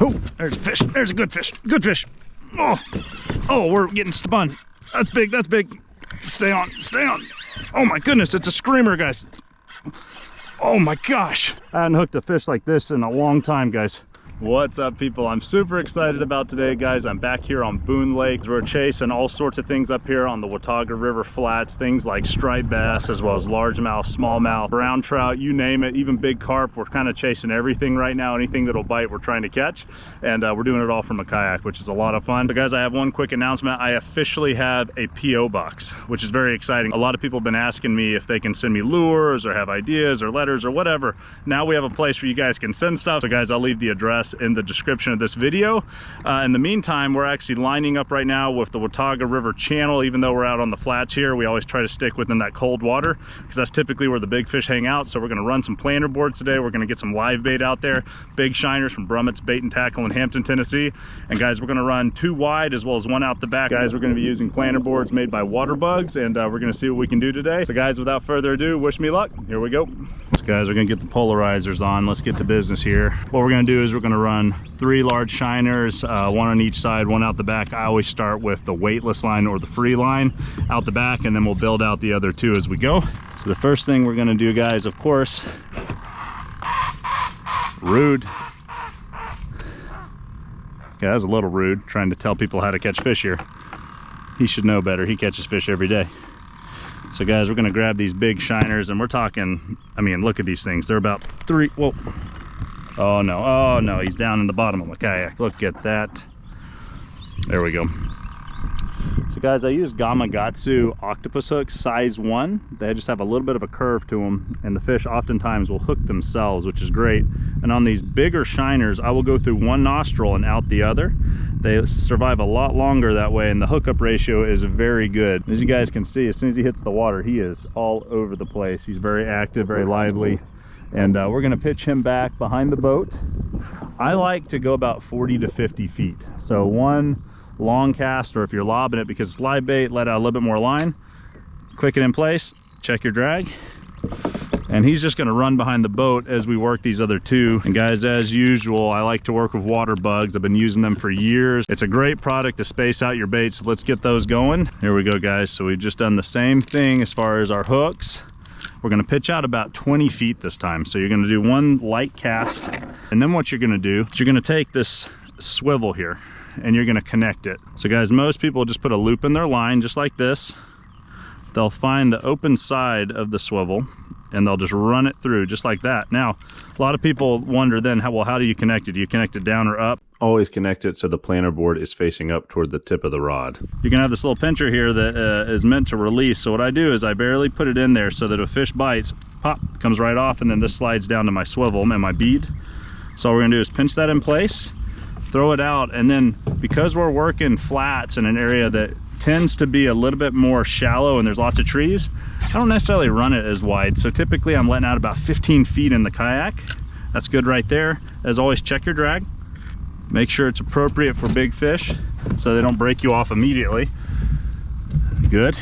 Oh, there's a fish. There's a good fish. Good fish. Oh, oh, we're getting spun. That's big. That's big. Stay on. Stay on. Oh my goodness, it's a screamer, guys. Oh my gosh. I hadn't hooked a fish like this in a long time, guys. What's up, people? I'm super excited about today, guys. I'm back here on Boone Lake. We're chasing all sorts of things up here on the Watauga River flats, things like striped bass, as well as largemouth, smallmouth, brown trout, you name it, even big carp. We're kind of chasing everything right now. Anything that'll bite, we're trying to catch. And we're doing it all from a kayak, which is a lot of fun. But guys, I have one quick announcement. I officially have a P.O. box, which is very exciting. A lot of people have been asking me if they can send me lures or have ideas or letters or whatever. Now we have a place where you guys can send stuff. So guys, I'll leave the address in the description of this video. In the meantime, we're actually lining up right now with the Watauga River channel. Even though we're out on the flats here, we always try to stick within that cold water because that's typically where the big fish hang out. So we're going to run some planter boards today. We're going to get some live bait out there, big shiners from Brummett's Bait and Tackle in Hampton, Tennessee. And guys, we're going to run 2 wide as well as 1 out the back. Guys, we're going to be using planter boards made by water bugs, and we're going to see what we can do today. So guys, without further ado, wish me luck. Here we go. So guys, we're going to get the polarizers on. Let's get to business here. What we're going to do is we're going to run 3 large shiners, 1 on each side, 1 out the back. I always start with the weightless line or the free line out the back, and then we'll build out the other 2 as we go. So the first thing we're going to do, guys, of course, rude. Yeah, that's a little rude, trying to tell people how to catch fish here. He should know better. He catches fish every day. So guys, we're gonna grab these big shiners, and we're talking, I mean, look at these things. They're about 3, whoa. Oh no, he's down in the bottom of my kayak. Look at that. There we go. So guys, I use Gamakatsu octopus hooks, size 1. They just have a little bit of a curve to them, and the fish oftentimes will hook themselves, which is great. And on these bigger shiners, I will go through 1 nostril and out the other. They survive a lot longer that way, and the hookup ratio is very good. As you guys can see, as soon as he hits the water, he is all over the place. He's very active, very lively. And we're gonna pitch him back behind the boat. I like to go about 40 to 50 feet. So 1 long cast, or if you're lobbing it because it's live bait, let out a little bit more line, click it in place, check your drag, and he's just going to run behind the boat as we work these other 2. And guys, as usual, I like to work with water bugs. I've been using them for years. It's a great product to space out your baits, so let's get those going. Here we go, guys. So we've just done the same thing as far as our hooks. We're going to pitch out about 20 feet this time. So you're going to do 1 light cast, and then what you're going to do is you're going to take this swivel here and you're going to connect it. So guys, most people just put a loop in their line just like this. They'll find the open side of the swivel and they'll just run it through just like that. Now, a lot of people wonder then, how do you connect it? Do you connect it down or up? Always connect it so the planter board is facing up toward the tip of the rod. You're gonna have this little pincher here that is meant to release. So what I do is I barely put it in there so that if a fish bites, pop, comes right off, and then this slides down to my swivel and my bead. So all we're gonna do is pinch that in place, throw it out, and then because we're working flats in an area that tends to be a little bit more shallow and there's lots of trees, I don't necessarily run it as wide. So typically I'm letting out about 15 feet in the kayak. That's good right there. As always, check your drag. Make sure it's appropriate for big fish so they don't break you off immediately. Good.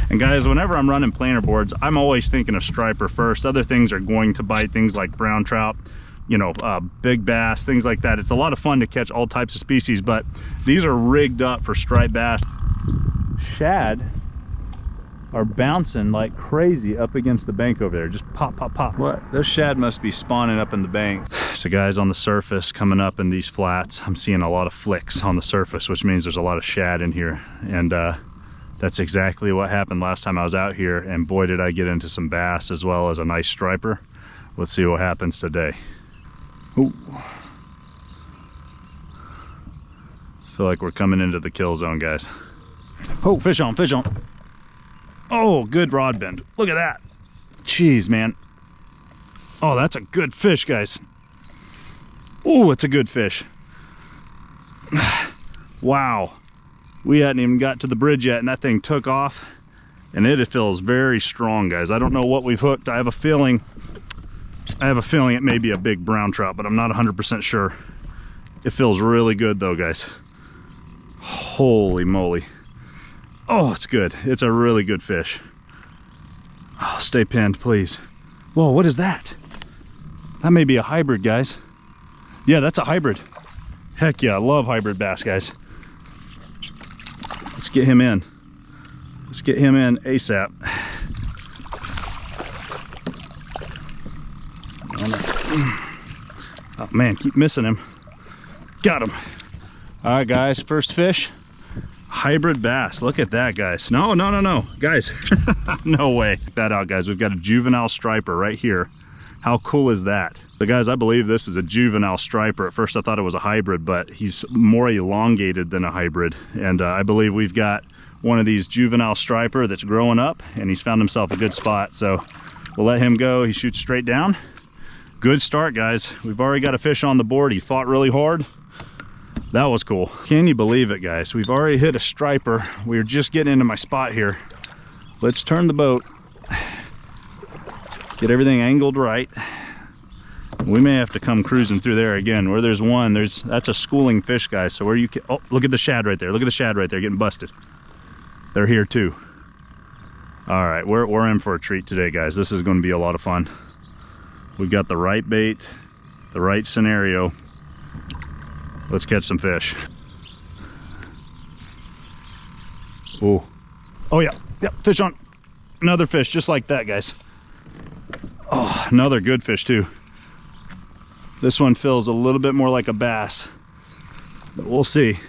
And guys, whenever I'm running planter boards, I'm always thinking of striper first. Other things are going to bite, things like brown trout, you know, big bass, things like that. It's a lot of fun to catch all types of species, but these are rigged up for striped bass. Shad are bouncing like crazy up against the bank over there. Just pop, pop, pop. What? Those shad must be spawning up in the bank. So guys, on the surface, coming up in these flats, I'm seeing a lot of flicks on the surface, which means there's a lot of shad in here. And that's exactly what happened last time I was out here. And boy, did I get into some bass as well as a nice striper. Let's see what happens today. Ooh. Feel like we're coming into the kill zone, guys. Oh, fish on, fish on. Oh, good rod bend. Look at that. Jeez, man. Oh, that's a good fish, guys. Oh, it's a good fish. Wow. We hadn't even got to the bridge yet, and that thing took off. And it feels very strong, guys. I don't know what we've hooked. I have a feeling it may be a big brown trout, but I'm not 100% sure. It feels really good though, guys. Holy moly. Oh, it's good. It's a really good fish. Oh, stay pinned, please. Whoa, what is that? That may be a hybrid, guys. Yeah, that's a hybrid. Heck yeah, I love hybrid bass, guys. Let's get him in. Let's get him in ASAP. Oh man, keep missing him. Got him. All right, guys, first fish, hybrid bass. Look at that, guys. No, guys. No way. Check that out, guys. We've got a juvenile striper right here. How cool is that? So guys, I believe this is a juvenile striper. At first I thought it was a hybrid, but he's more elongated than a hybrid. And I believe we've got one of these juvenile striper that's growing up, and he's found himself a good spot. So we'll let him go. He shoots straight down. Good start, guys. We've already got a fish on the board. He fought really hard. That was cool. Can you believe it, guys? We've already hit a striper. We're just getting into my spot here. Let's turn the boat. Get everything angled right. We may have to come cruising through there again. Where there's one, that's a schooling fish, guys. So where you can, oh, look at the shad right there. Look at the shad right there getting busted. They're here too. All right, we're in for a treat today, guys. This is going to be a lot of fun. We've got the right bait, the right scenario. Let's catch some fish. Oh, oh yeah, yep, fish on. Another fish just like that, guys. Oh, another good fish too. This one feels a little bit more like a bass, but we'll see.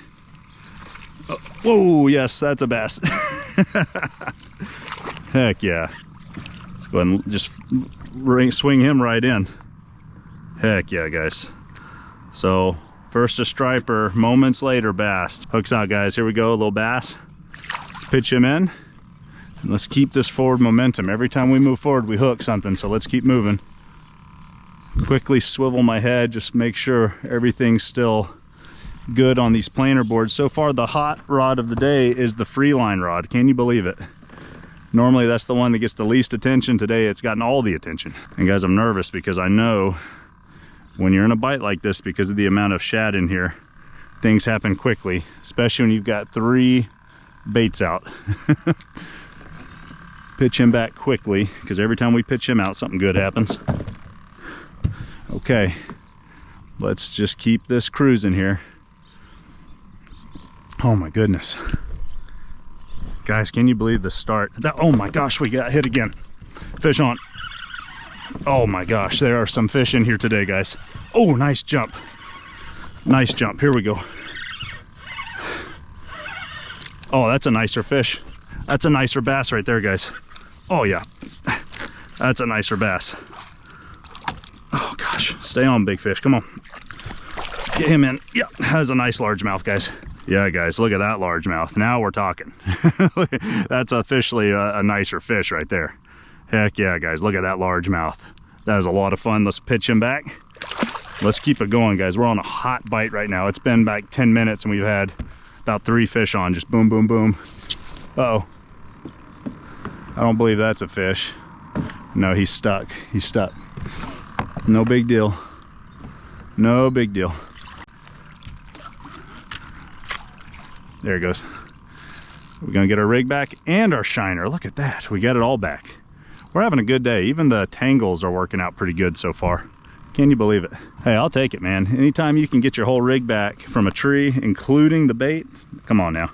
Oh, whoa, yes, that's a bass. Heck yeah. Let's go ahead and just swing him right in. Heck yeah, guys. So first a striper, moments later bass. Hooks out, guys. Here we go, a little bass. Let's pitch him in. And let's keep this forward momentum. Every time we move forward, we hook something, so let's keep moving. Quickly swivel my head, just make sure everything's still good on these planer boards. So far, the hot rod of the day is the Freeline rod. Can you believe it? Normally, that's the one that gets the least attention. Today, it's gotten all the attention. And guys, I'm nervous because I know when you're in a bite like this, because of the amount of shad in here, things happen quickly, especially when you've got 3 baits out. Pitch him back quickly, because every time we pitch him out, something good happens. Okay, let's just keep this cruising here. Oh my goodness. Guys, can you believe the start? Oh my gosh, we got hit again. Fish on. Oh my gosh, there are some fish in here today, guys. Oh, nice jump. Nice jump, here we go. Oh, that's a nicer fish. That's a nicer bass right there, guys. Oh yeah, that's a nicer bass. Oh gosh, stay on, big fish, come on. Get him in. Yeah, that's a nice largemouth, guys. Yeah, guys, look at that largemouth. Now we're talking. That's officially a nicer fish right there. Heck yeah, guys, look at that largemouth. That is a lot of fun. Let's pitch him back. Let's keep it going, guys. We're on a hot bite right now. It's been like 10 minutes and we've had about 3 fish on, just boom, boom, boom. Uh-oh. I don't believe that's a fish. No, he's stuck. He's stuck. No big deal. No big deal. There he goes. We're gonna get our rig back and our shiner. Look at that. We got it all back. We're having a good day. Even the tangles are working out pretty good so far. Can you believe it? Hey, I'll take it, man. Anytime you can get your whole rig back from a tree, including the bait, come on now.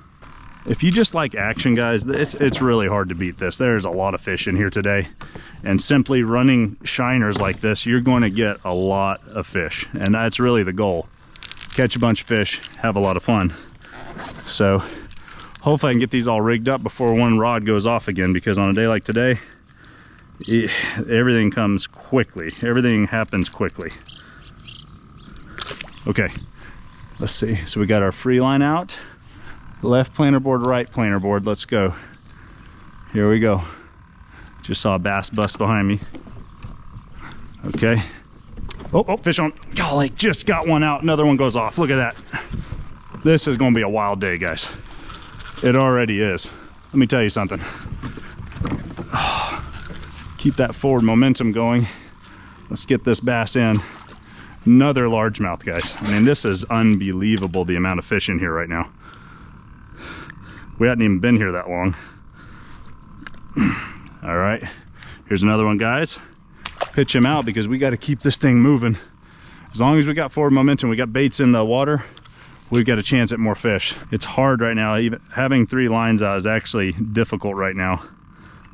If you just like action, guys, it's really hard to beat this. There's a lot of fish in here today, and simply running shiners like this, you're going to get a lot of fish, and that's really the goal. Catch a bunch of fish, have a lot of fun. So hopefully I can get these all rigged up before one rod goes off again, because on a day like today, everything comes quickly. Everything happens quickly. Okay, let's see. So we got our free line out. Left planer board, right planer board. Let's go. Here we go. Just saw a bass bust behind me. Okay. Oh, fish on. Golly, just got one out. Another one goes off. Look at that. This is going to be a wild day, guys. It already is. Let me tell you something. Keep that forward momentum going. Let's get this bass in. Another largemouth, guys. I mean, this is unbelievable, the amount of fish in here right now. We hadn't even been here that long. All right, here's another one, guys. Pitch him out because we got to keep this thing moving. As long as we got forward momentum, we got baits in the water, we've got a chance at more fish. It's hard right now. Even having 3 lines out is actually difficult right now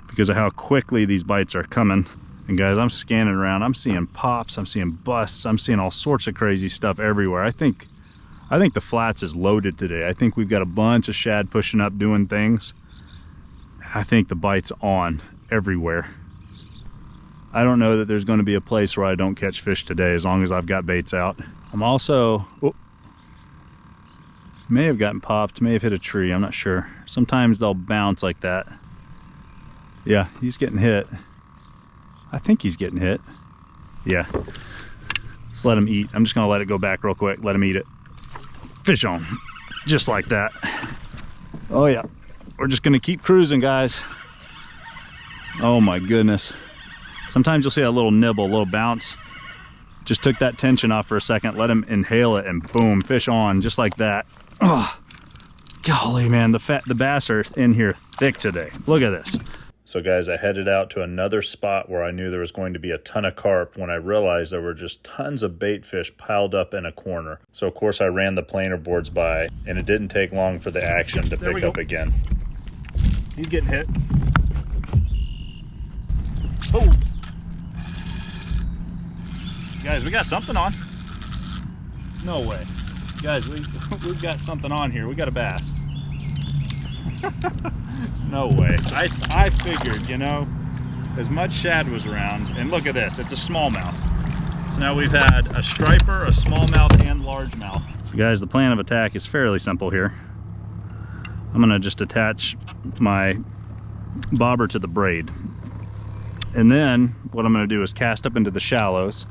because of how quickly these bites are coming. And guys, I'm scanning around. I'm seeing pops, I'm seeing busts, I'm seeing all sorts of crazy stuff everywhere. I think the flats is loaded today. I think we've got a bunch of shad pushing up, doing things. I think the bite's on everywhere. I don't know that there's going to be a place where I don't catch fish today as long as I've got baits out. I'm also, may have gotten popped, may have hit a tree, I'm not sure. Sometimes they'll bounce like that. Yeah, he's getting hit. I think he's getting hit. Yeah. Let's let him eat. I'm just gonna let it go back real quick. Let him eat it. Fish on. Just like that. Oh yeah. We're just gonna keep cruising, guys. Oh my goodness. Sometimes you'll see a little nibble, a little bounce. Just took that tension off for a second, let him inhale it, and boom, fish on, just like that. Oh, golly, man, the bass are in here thick today. Look at this. So guys, I headed out to another spot where I knew there was going to be a ton of carp when I realized there were just tons of bait fish piled up in a corner. So of course I ran the planer boards by, and it didn't take long for the action to pick up again. He's getting hit. Oh! Guys, we got something on. No way. Guys, we've got something on here. We got a bass. No way. I figured, you know, as much shad was around, and look at this, it's a smallmouth. So now we've had a striper, a smallmouth, and largemouth. So guys, the plan of attack is fairly simple here. I'm gonna just attach my bobber to the braid. And then what I'm gonna do is cast up into the shallows,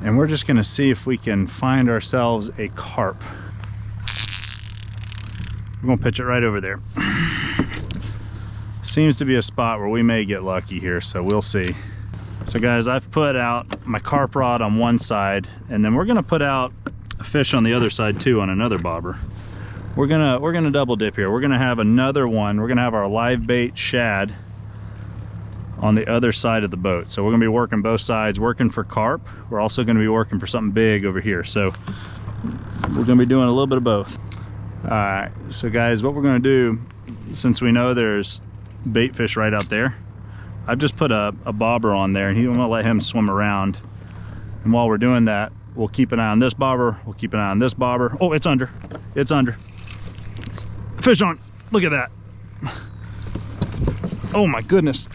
and we're just gonna see if we can find ourselves a carp. We're gonna pitch it right over there. Seems to be a spot where we may get lucky here, so we'll see. So guys, I've put out my carp rod on one side, and then we're gonna put out a fish on the other side too, on another bobber. We're gonna double dip here. We're gonna have another one. We're gonna have our live bait shad on the other side of the boat. So we're gonna be working both sides, working for carp. We're also gonna be working for something big over here. So we're gonna be doing a little bit of both. All right, so guys, what we're gonna do, since we know there's bait fish right out there, I've just put a bobber on there, and I'm gonna let him swim around. And while we're doing that, we'll keep an eye on this bobber, we'll keep an eye on this bobber. Oh, it's under, it's under. Fish on, look at that. Oh my goodness.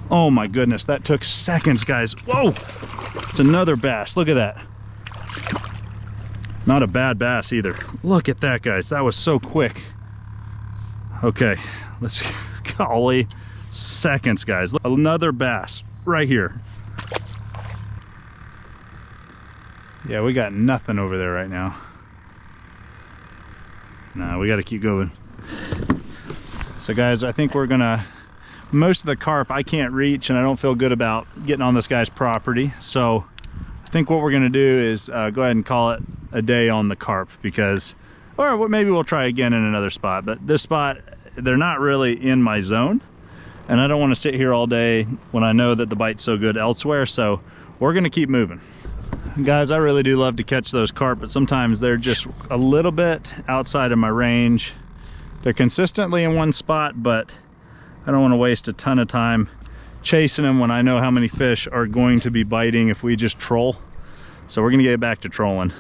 Oh my goodness, that took seconds, guys. Whoa, it's another bass, look at that. Not a bad bass either. Look at that, guys. That was so quick. Okay, let's, golly, seconds, guys. Another bass right here. Yeah, we got nothing over there right now. Nah, we got to keep going. So guys, I think we're gonna, most of the carp I can't reach, and I don't feel good about getting on this guy's property. So I think what we're gonna do is go ahead and call it a day on the carp, because, or maybe we'll try again in another spot, but this spot, they're not really in my zone, and I don't want to sit here all day when I know that the bite's so good elsewhere. So we're gonna keep moving. Guys, I really do love to catch those carp, but sometimes they're just a little bit outside of my range. They're consistently in one spot, but I don't want to waste a ton of time chasing them when I know how many fish are going to be biting if we just troll. So we're gonna get back to trolling.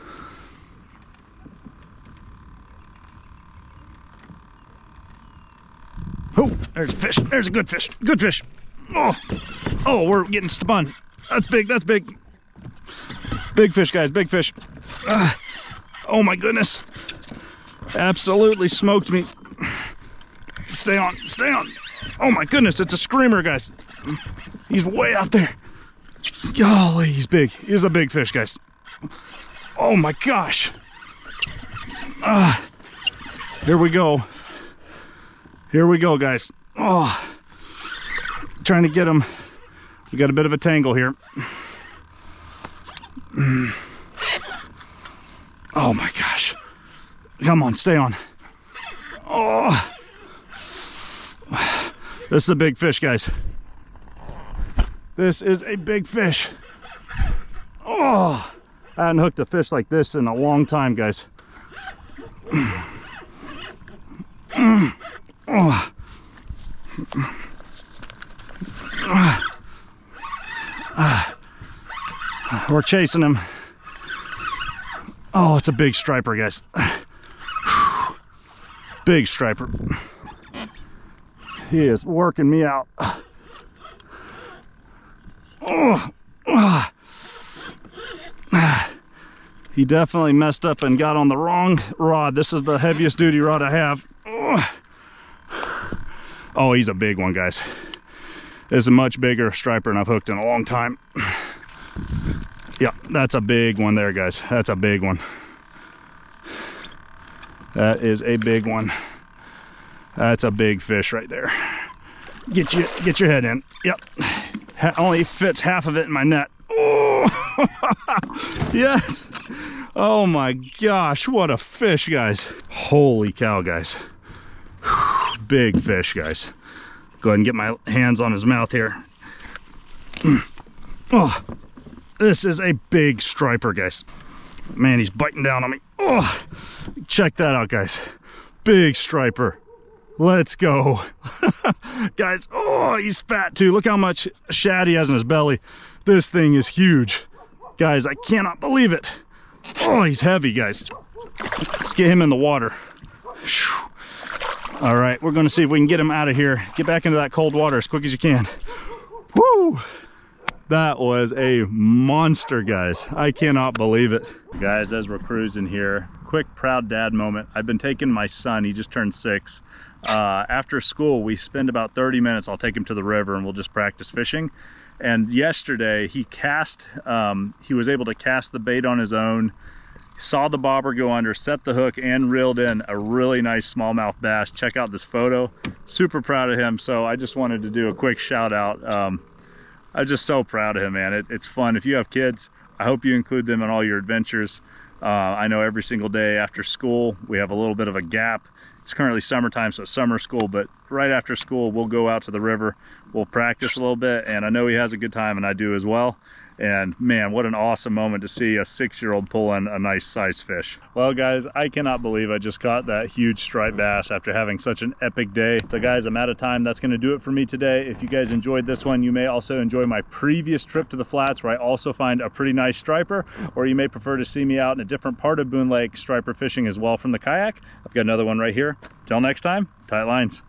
Oh, there's a fish. There's a good fish. Good fish. Oh, we're getting spun. That's big. That's big. Big fish, guys. Big fish. Oh my goodness. Absolutely smoked me. Stay on. Stay on. Oh my goodness. It's a screamer, guys. He's way out there. Golly, he's big. He's a big fish, guys. Oh my gosh. Here we go. Here we go, guys. Oh, trying to get him. We got a bit of a tangle here. Oh my gosh. Come on, stay on. Oh, this is a big fish, guys. This is a big fish. Oh, I hadn't hooked a fish like this in a long time, guys. We're chasing him. Oh, it's a big striper, guys. Big striper. He is working me out. He definitely messed up and got on the wrong rod. This is the heaviest duty rod I have. Oh, he's a big one, guys. It's a much bigger striper than I've hooked in a long time. Yeah, that's a big one there, guys. That's a big one. That is a big one. That's a big fish right there. Get your head in. Yep. Only fits half of it in my net. Oh, yes. Oh my gosh, what a fish, guys. Holy cow, guys. Big fish, guys. Go ahead and get my hands on his mouth here. Oh, this is a big striper, guys. Man, he's biting down on me. Oh, check that out, guys. Big striper. Let's go. Guys, oh, he's fat too. Look how much shad he has in his belly. This thing is huge. Guys, I cannot believe it. Oh, he's heavy, guys. Let's get him in the water. All right, we're gonna see if we can get him out of here. Get back into that cold water as quick as you can. Woo! That was a monster, guys. I cannot believe it. Guys, as we're cruising here, quick proud dad moment. I've been taking my son, he just turned 6. After school, we spend about 30 minutes. I'll take him to the river and we'll just practice fishing. And yesterday he was able to cast the bait on his own, saw the bobber go under, set the hook, and reeled in a really nice smallmouth bass. Check out this photo. Super proud of him. So I just wanted to do a quick shout out. I'm just so proud of him, man. It's fun. If you have kids, I hope you include them in all your adventures. I know every single day after school, we have a little bit of a gap. It's currently summertime, so summer school, but right after school, we'll go out to the river. We'll practice a little bit, and I know he has a good time, and I do as well. And man, what an awesome moment to see a 6-year-old pull in a nice sized fish. Well, guys, I cannot believe I just caught that huge striped bass after having such an epic day. So guys, I'm out of time. That's gonna do it for me today. If you guys enjoyed this one, you may also enjoy my previous trip to the flats where I also find a pretty nice striper, or you may prefer to see me out in a different part of Boone Lake striper fishing as well from the kayak. I've got another one right here. Till next time, tight lines.